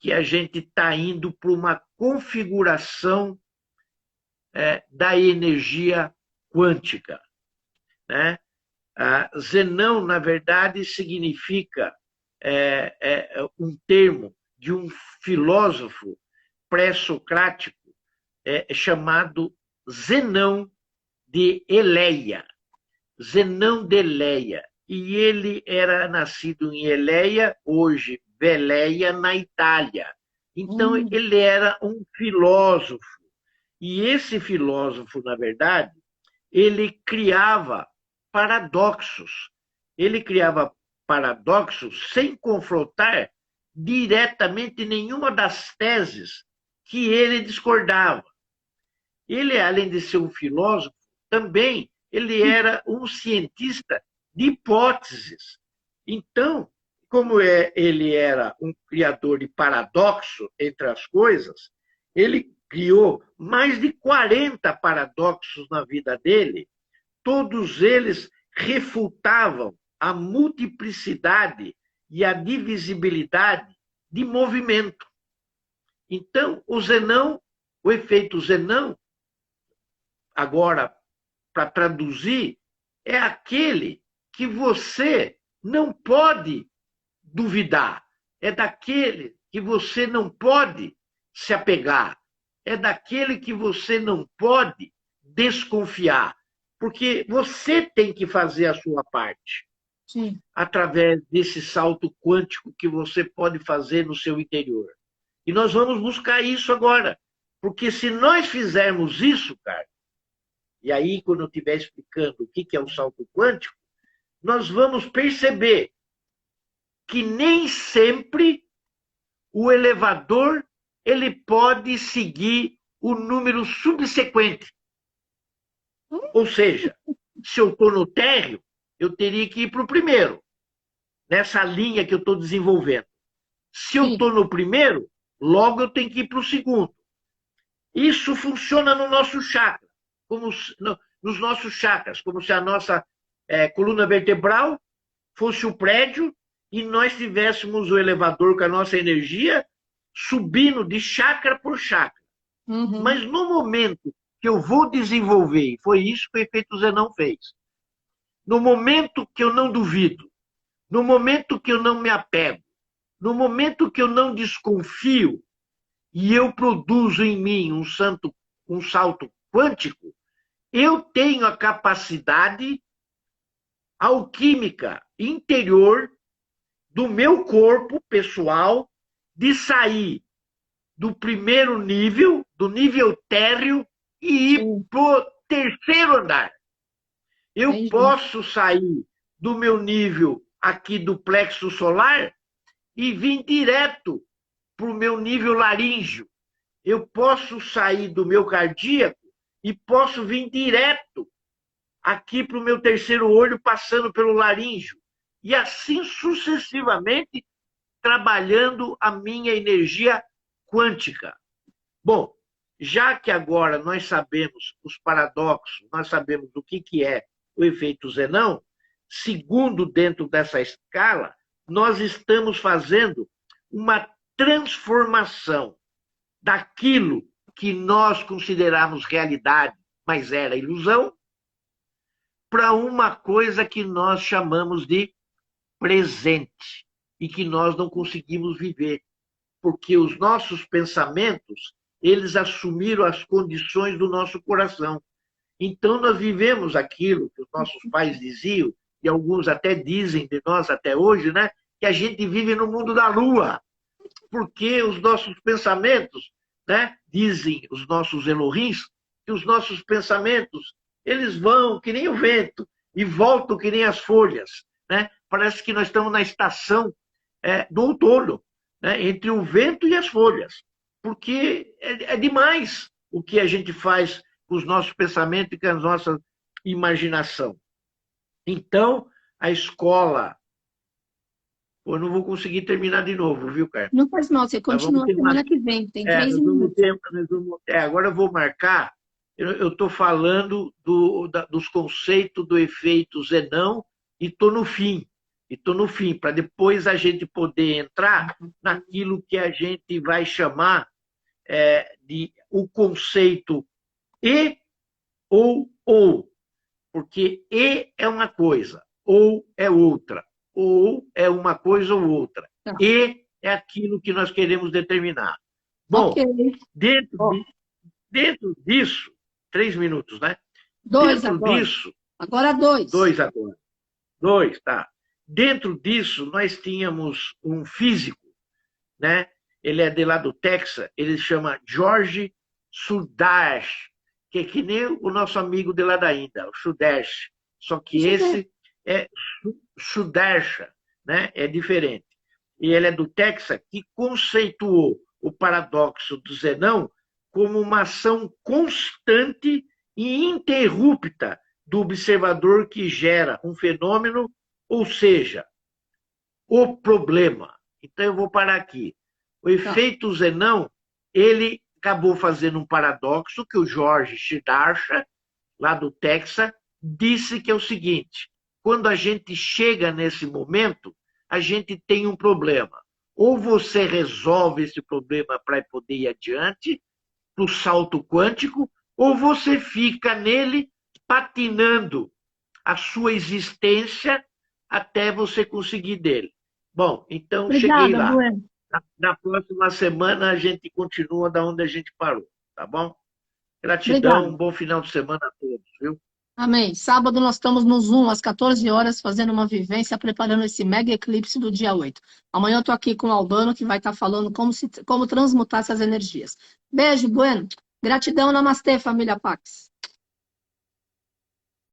que a gente está indo para uma configuração da energia quântica, né? Zenão, na verdade, significa um termo de um filósofo pré-socrático chamado Zenão de Eleia. Zenão de Eleia. E ele era nascido em Eleia, hoje Veleia, na Itália. Então, ele era um filósofo. E esse filósofo, na verdade, ele criava paradoxos. Ele criava paradoxos sem confrontar diretamente nenhuma das teses que ele discordava. Ele, além de ser um filósofo, também ele era um cientista de hipóteses. Então, como ele era um criador de paradoxo entre as coisas, ele criou mais de 40 paradoxos na vida dele. Todos eles refutavam a multiplicidade e a divisibilidade de movimento. Então, o Zenão, o efeito Zenão, agora, para traduzir, é aquele que você não pode duvidar, é daquele que você não pode se apegar, é daquele que você não pode desconfiar, porque você tem que fazer a sua parte. Sim. Através desse salto quântico que você pode fazer no seu interior. E nós vamos buscar isso agora, porque se nós fizermos isso, cara, e aí quando eu estiver explicando o que é o salto quântico, nós vamos perceber que nem sempre o elevador ele pode seguir o número subsequente. Ou seja, se eu estou no térreo, eu teria que ir para o primeiro, nessa linha que eu estou desenvolvendo. Se eu estou no primeiro, logo eu tenho que ir para o segundo. Isso funciona no nosso chakra, nos nossos chakras, como se a nossa coluna vertebral fosse o prédio e nós tivéssemos o elevador com a nossa energia subindo de chakra por chakra. Uhum. Mas no momento que eu vou desenvolver, e foi isso que o efeito Zenão fez, no momento que eu não duvido, no momento que eu não me apego, no momento que eu não desconfio e eu produzo em mim um salto quântico, eu tenho a capacidade alquímica interior do meu corpo pessoal de sair do primeiro nível, do nível térreo, e ir para o terceiro andar. Eu posso sair do meu nível aqui do plexo solar e vir direto para o meu nível laríngeo. Eu posso sair do meu cardíaco e posso vir direto aqui para o meu terceiro olho, passando pelo laríngeo. E assim sucessivamente, trabalhando a minha energia quântica. Bom, já que agora nós sabemos os paradoxos, nós sabemos o que é o efeito Zenão, segundo dentro dessa escala, nós estamos fazendo uma transformação daquilo que nós consideramos realidade, mas era ilusão, para uma coisa que nós chamamos de presente e que nós não conseguimos viver, porque os nossos pensamentos, eles assumiram as condições do nosso coração. Então nós vivemos aquilo que os nossos pais diziam, e alguns até dizem de nós até hoje, né, que a gente vive no mundo da lua, porque os nossos pensamentos, né, dizem os nossos Elohims, que os nossos pensamentos, eles vão que nem o vento e voltam que nem as folhas, né? Parece que nós estamos na estação do outono, né? Entre o vento e as folhas, porque é demais o que a gente faz com os nossos pensamentos e com a nossa imaginação. Então, a escola... Pô, eu não vou conseguir terminar de novo, viu, Carlos? Não faz mal, você continua semana que vem, tem 3 minutos. Agora eu vou marcar, eu estou falando dos conceitos do efeito Zenão e estou no fim. Para depois a gente poder entrar naquilo que a gente vai chamar de o conceito e ou. Porque e é uma coisa, ou é outra. Ou é uma coisa ou outra. Tá. E é aquilo que nós queremos determinar. Bom, okay. Dentro disso, 3 minutos, né? 2 dentro agora. Disso, agora 2. 2 agora. 2, tá. Dentro disso, nós tínhamos um físico, né? Ele é de lá do Texas, ele se chama George Sudash, que é que nem o nosso amigo de lá da Índia, o Sudash. Só que esse é Sudarsha, né? É diferente. E ele é do Texas, que conceituou o paradoxo do Zenão como uma ação constante e ininterrupta do observador que gera um fenômeno, ou seja, o problema. Então eu vou parar aqui. O efeito Zenão, ele acabou fazendo um paradoxo que o George Siddhartha, lá do Texas, disse que é o seguinte: quando a gente chega nesse momento, a gente tem um problema. Ou você resolve esse problema para poder ir adiante, para o salto quântico, ou você fica nele patinando a sua existência até você conseguir dele. Bom, então Obrigada, cheguei lá. Bueno. Na próxima semana a gente continua da onde a gente parou, tá bom? Gratidão, Obrigada. um bom final de semana a todos, viu? Amém. Sábado nós estamos no Zoom às 14 horas fazendo uma vivência, preparando esse mega eclipse do dia 8. Amanhã eu estou aqui com o Albano, que vai estar falando como transmutar essas energias. Beijo, Bueno. Gratidão, namastê, família Pax.